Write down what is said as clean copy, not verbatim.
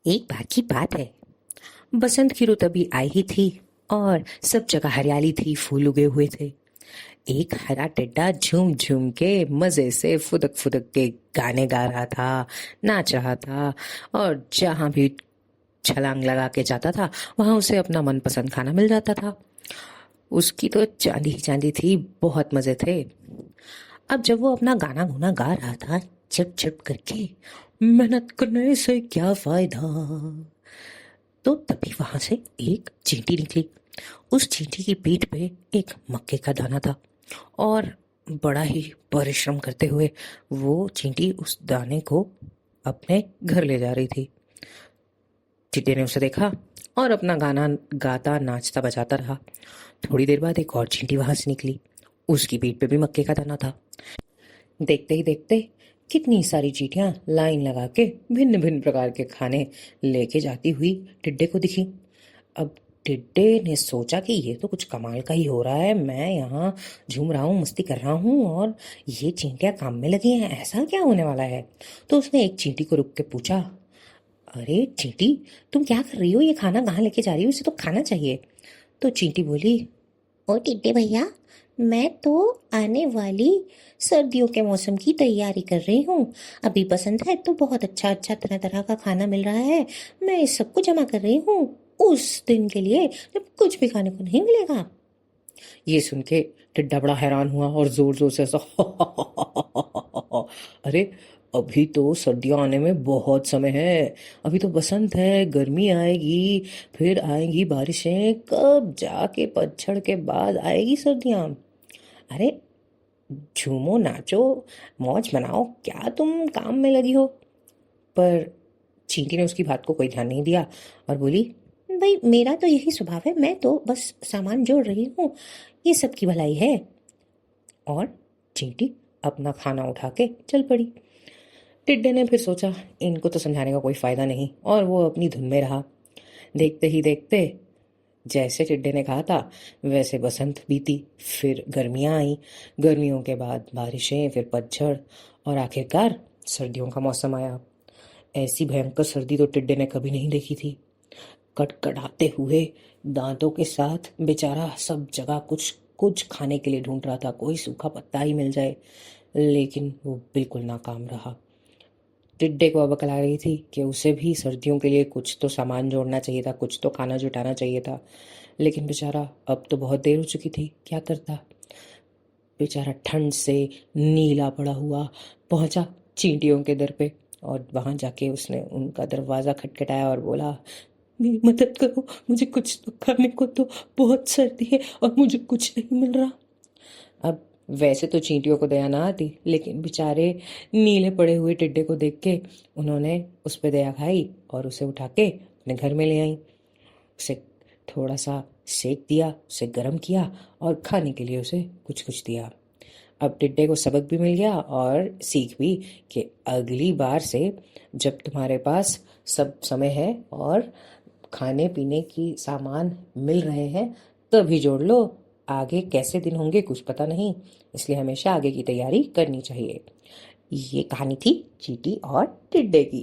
एक बार की बात है। बसंत की रुत अभी आई ही थी और सब जगह हरियाली थी, फूल उगे हुए थे। एक हरा टिड्डा झूम झूम के मजे से फुदक फुदक के गाने गा रहा था, नाच रहा था। और जहां भी छलांग लगा के जाता था वहां उसे अपना मनपसंद खाना मिल जाता था। उसकी तो चांदी ही चांदी थी, बहुत मजे थे। अब जब वो अपना गाना गुना गा रहा था चिप चिप करके, मेहनत करने से क्या फायदा, तो तभी वहां से एक चींटी निकली। उस चींटी की पीठ पे एक मक्के का दाना था और बड़ा ही परिश्रम करते हुए वो चींटी उस दाने को अपने घर ले जा रही थी। चींटी ने उसे देखा और अपना गाना गाता नाचता बजाता रहा। थोड़ी देर बाद एक और चींटी वहां से निकली। उसकी पीठ पे भी मक्के का दाना था। देखते ही देखते कितनी सारी चींटियां लाइन लगा के भिन्न भिन्न प्रकार के खाने लेके जाती हुई टिड्डे को दिखी। अब टिड्डे ने सोचा कि ये तो कुछ कमाल का ही हो रहा है, मैं यहाँ झूम रहा हूँ, मस्ती कर रहा हूँ और ये चींटियां काम में लगी हैं, ऐसा क्या होने वाला है। तो उसने एक चींटी को रुक के पूछा, अरे चींटी, तुम क्या कर रही हो, ये खाना कहाँ लेके जा रही हो, इसे तो खाना चाहिए। तो चींटी बोली, ओ टिड्डे भैया, मैं तो आने वाली सर्दियों के मौसम की तैयारी कर रही हूँ। अभी बसंत है तो बहुत अच्छा अच्छा तरह तरह का खाना मिल रहा है, मैं इस सबको जमा कर रही हूँ उस दिन के लिए जब कुछ भी खाने को नहीं मिलेगा। ये सुन के टिड्डा बड़ा हैरान हुआ और जोर जोर से ऐसा अरे, अभी तो सर्दियां आने में बहुत समय है, अभी तो बसंत है, गर्मी आएगी, फिर आएंगी बारिशें, कब जाके पतझड़ के बाद आएगी सर्दियां। अरे झूमो नाचो, मौज मनाओ, क्या तुम काम में लगी हो। पर चींटी ने उसकी बात को कोई ध्यान नहीं दिया और बोली, भाई मेरा तो यही स्वभाव है, मैं तो बस सामान जोड़ रही हूँ, ये सबकी भलाई है। और चींटी अपना खाना उठा के चल पड़ी। टिड्डे ने फिर सोचा, इनको तो समझाने का कोई फायदा नहीं, और वो अपनी धुन में रहा। देखते ही देखते जैसे टिड्डे ने कहा था वैसे बसंत बीती, फिर गर्मियां आई, गर्मियों के बाद बारिशें, फिर पतझड़ और आखिरकार सर्दियों का मौसम आया। ऐसी भयंकर सर्दी तो टिड्डे ने कभी नहीं देखी थी। कटकटाते हुए दांतों के साथ बेचारा सब जगह कुछ कुछ खाने के लिए ढूंढ रहा था, कोई सूखा पत्ता ही मिल जाए, लेकिन वो बिल्कुल नाकाम रहा। टिड्डे को अब अकल आ रही थी कि उसे भी सर्दियों के लिए कुछ तो सामान जोड़ना चाहिए था, कुछ तो खाना जुटाना चाहिए था, लेकिन बेचारा अब तो बहुत देर हो चुकी थी, क्या करता। बेचारा ठंड से नीला पड़ा हुआ पहुंचा चींटियों के दर पे, और वहां जाके उसने उनका दरवाजा खटखटाया और बोला, मेरी मदद करो, मुझे कुछ तो खाने को दो, बहुत सर्दी है और मुझे कुछ नहीं मिल रहा। अब वैसे तो चींटियों को दया ना आती, लेकिन बेचारे नीले पड़े हुए टिड्डे को देख के उन्होंने उस पर दया खाई और उसे उठा के अपने घर में ले आई। उसे थोड़ा सा सेक दिया, उसे गर्म किया और खाने के लिए उसे कुछ कुछ दिया। अब टिड्डे को सबक भी मिल गया और सीख भी कि अगली बार से जब तुम्हारे पास सब समय है और खाने पीने की सामान मिल रहे हैं तभी जोड़ लो, आगे कैसे दिन होंगे कुछ पता नहीं, इसलिए हमेशा आगे की तैयारी करनी चाहिए। ये कहानी थी चींटी और टिड्डे की।